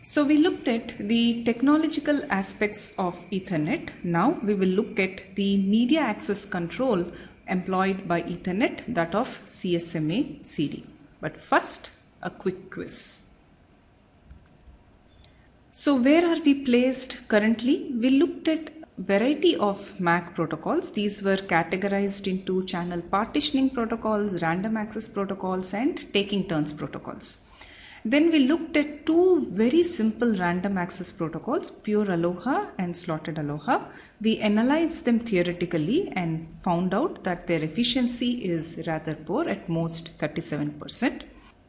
So we looked at the technological aspects of Ethernet. Now we will look at the media access control employed by Ethernet, that of CSMA CD. But first, a quick quiz. So where are we placed currently? We looked at variety of MAC protocols. These were categorized into channel partitioning protocols, random access protocols, and taking turns protocols. Then we looked at two very simple random access protocols, pure aloha and slotted aloha. We analyzed them theoretically and found out that their efficiency is rather poor, at most 37%.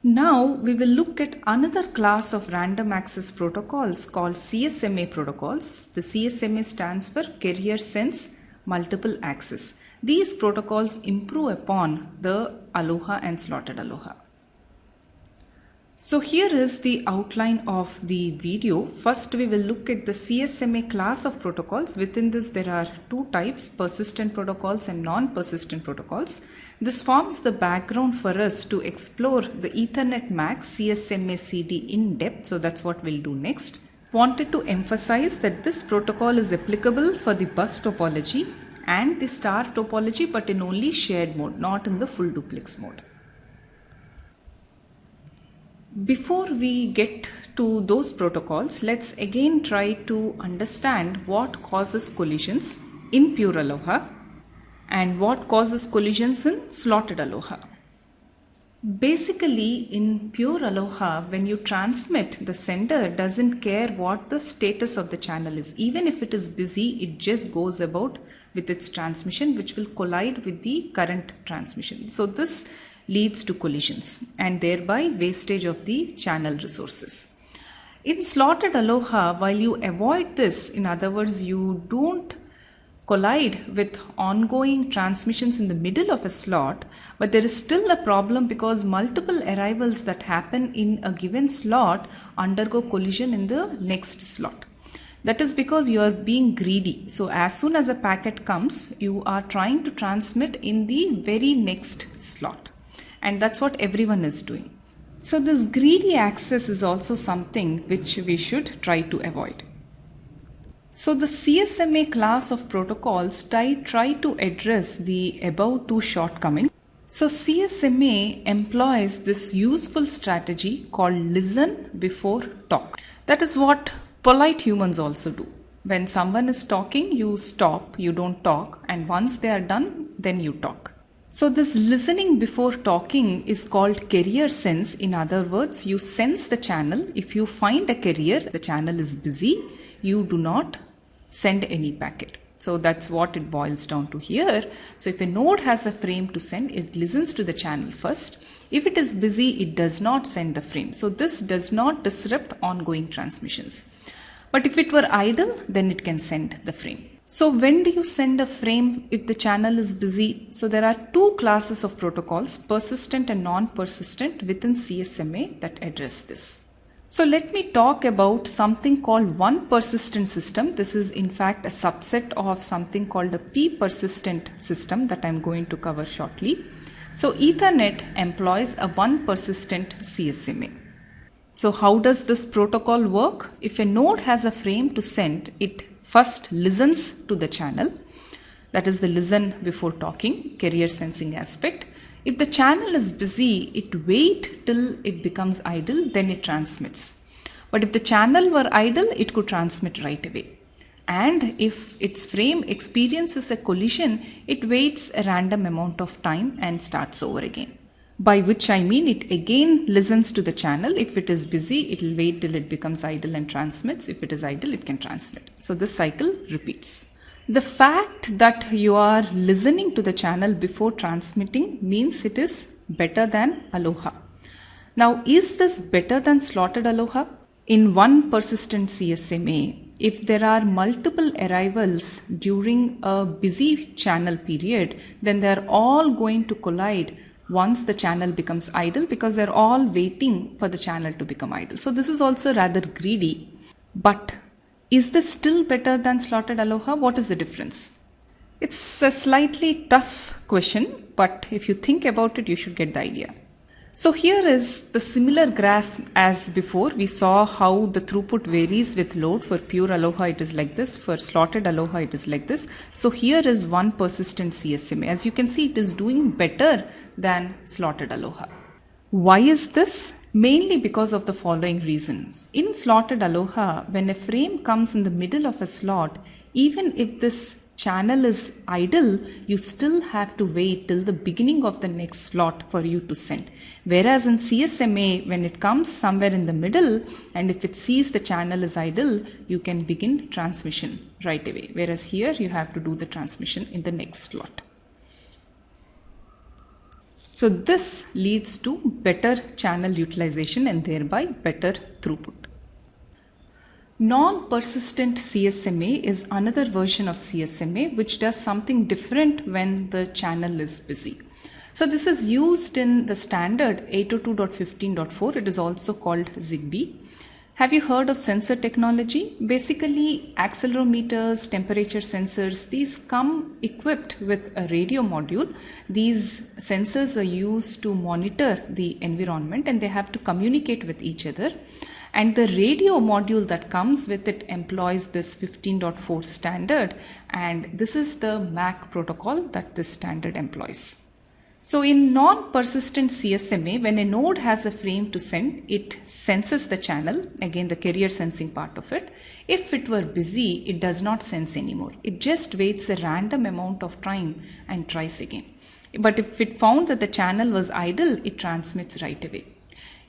Now we will look at another class of random access protocols called CSMA protocols. The CSMA stands for Carrier Sense Multiple Access. These protocols improve upon the aloha and slotted aloha. So here is the outline of the video. First we will look at the CSMA class of protocols. Within this there are two types, persistent protocols and non-persistent protocols. This forms the background for us to explore the Ethernet MAC CSMA CD in depth. So that's what we'll do next. Wanted to emphasize that this protocol is applicable for the bus topology and the star topology, but in only shared mode, not in the full duplex mode. Before we get to those protocols, let's again try to understand what causes collisions in pure aloha and what causes collisions in slotted aloha. Basically, in pure aloha, when you transmit, the sender doesn't care what the status of the channel is. Even if it is busy, it just goes about with its transmission, which will collide with the current transmission. So this leads to collisions and thereby wastage of the channel resources. In slotted aloha, while you avoid this, in other words, you don't collide with ongoing transmissions in the middle of a slot, but there is still a problem because multiple arrivals that happen in a given slot undergo collision in the next slot. That is because you are being greedy. So as soon as a packet comes, you are trying to transmit in the very next slot. And that's what everyone is doing. So this greedy access is also something which we should try to avoid. So the CSMA class of protocols try to address the above two shortcomings. So CSMA employs this useful strategy called listen before talk. That is what polite humans also do. When someone is talking, you stop, you don't talk, and once they are done, then you talk. So this listening before talking is called carrier sense. In other words, you sense the channel. If you find a carrier, the channel is busy, you do not send any packet. So that's what it boils down to here. So if a node has a frame to send, it listens to the channel first. If it is busy, it does not send the frame. So this does not disrupt ongoing transmissions. But if it were idle, then it can send the frame. So when do you send a frame if the channel is busy? So there are two classes of protocols, persistent and non-persistent, within CSMA that address this. So let me talk about something called one persistent system. This is in fact a subset of something called a p-persistent system that I'm going to cover shortly. So Ethernet employs a one persistent CSMA. So how does this protocol work? If a node has a frame to send, it first listens to the channel. That is the listen before talking, carrier sensing aspect. If the channel is busy, it waits till it becomes idle, then it transmits. But if the channel were idle, it could transmit right away. And if its frame experiences a collision, it waits a random amount of time and starts over again. By which I mean it again listens to the channel. If it is busy, it will wait till it becomes idle and transmits. If it is idle, it can transmit. So this cycle repeats. The fact that you are listening to the channel before transmitting means it is better than aloha. Now, is this better than slotted aloha? In one persistent CSMA, if there are multiple arrivals during a busy channel period, then they are all going to collide once the channel becomes idle because they're all waiting for the channel to become idle. So this is also rather greedy. But is this still better than slotted aloha? What is the difference? It's a slightly tough question, but if you think about it, you should get the idea. So here is the similar graph as before. We saw how the throughput varies with load. For pure Aloha it is like this, for slotted Aloha it is like this. So here is one persistent CSMA. As you can see, it is doing better than slotted Aloha. Why is this? Mainly because of the following reasons. In slotted Aloha, when a frame comes in the middle of a slot, even if this channel is idle, you still have to wait till the beginning of the next slot for you to send. Whereas in CSMA, when it comes somewhere in the middle and if it sees the channel is idle, you can begin transmission right away. Whereas here you have to do the transmission in the next slot. So this leads to better channel utilization and thereby better throughput. Non-persistent CSMA is another version of CSMA which does something different when the channel is busy. So this is used in the standard 802.15.4. It is also called ZigBee. Have you heard of sensor technology? Basically, accelerometers, temperature sensors, these come equipped with a radio module. These sensors are used to monitor the environment and they have to communicate with each other. And the radio module that comes with it employs this 15.4 standard, and this is the MAC protocol that this standard employs. So in non-persistent CSMA, when a node has a frame to send, it senses the channel, again the carrier sensing part of it. If it were busy, it does not sense anymore. It just waits a random amount of time and tries again. But if it found that the channel was idle, it transmits right away.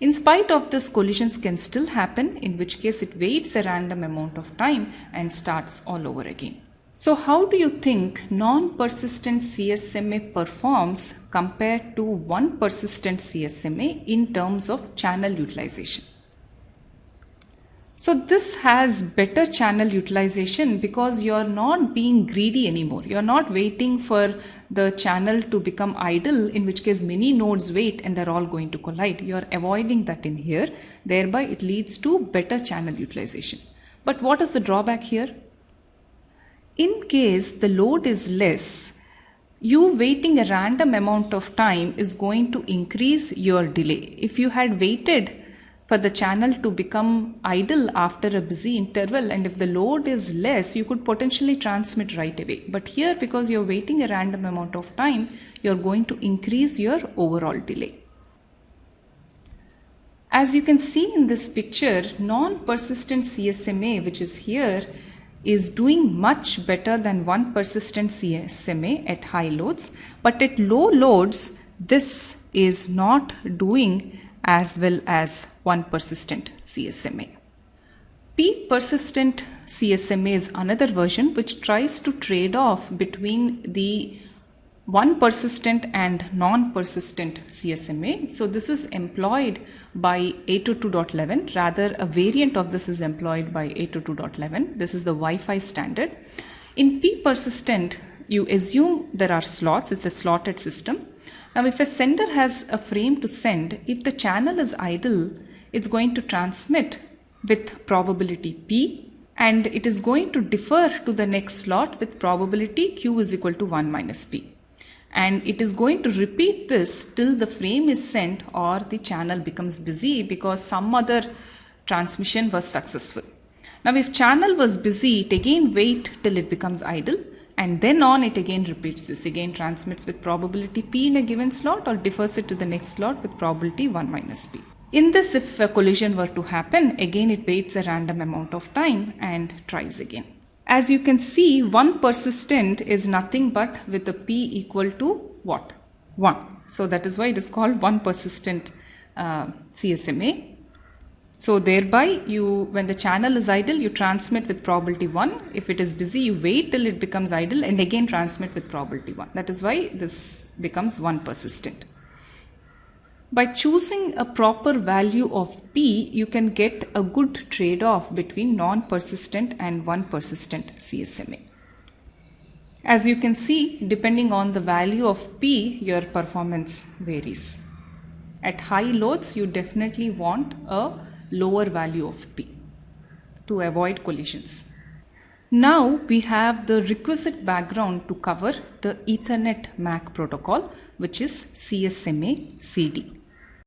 In spite of this, collisions can still happen, in which case it waits a random amount of time and starts all over again. So how do you think non-persistent CSMA performs compared to one persistent CSMA in terms of channel utilization? So this has better channel utilization because you are not being greedy anymore. You are not waiting for the channel to become idle, in which case many nodes wait and they're all going to collide. You are avoiding that in here. Thereby it leads to better channel utilization. But what is the drawback here? In case the load is less, you waiting a random amount of time is going to increase your delay. If you had waited for the channel to become idle after a busy interval, and if the load is less, you could potentially transmit right away. But here, because you're waiting a random amount of time, you're going to increase your overall delay. As you can see in this picture, non-persistent CSMA, which is here, is doing much better than one persistent CSMA at high loads. But at low loads, this is not doing as well as one persistent CSMA. P-persistent CSMA is another version which tries to trade off between the one persistent and non-persistent CSMA. So this is employed by 802.11. Rather, a variant of this is employed by 802.11. This is the Wi-Fi standard. In P-persistent, you assume there are slots. It's a slotted system. Now, if a sender has a frame to send, if the channel is idle, it's going to transmit with probability P, and it is going to defer to the next slot with probability Q is equal to 1 minus P. And it is going to repeat this till the frame is sent or the channel becomes busy because some other transmission was successful. Now, if channel was busy, it again wait till it becomes idle. And then on it again repeats this, again transmits with probability P in a given slot or defers it to the next slot with probability 1 minus P. In this, if a collision were to happen, again it waits a random amount of time and tries again. As you can see, one persistent is nothing but with a P equal to what? 1. So that is why it is called one persistent CSMA. So thereby, when the channel is idle, you transmit with probability 1. If it is busy, you wait till it becomes idle and again transmit with probability 1. That is why this becomes one persistent. By choosing a proper value of P, you can get a good trade-off between non-persistent and one persistent CSMA. As you can see, depending on the value of P, your performance varies. At high loads, you definitely want a lower value of P to avoid collisions. Now we have the requisite background to cover the Ethernet MAC protocol, which is CSMA CD.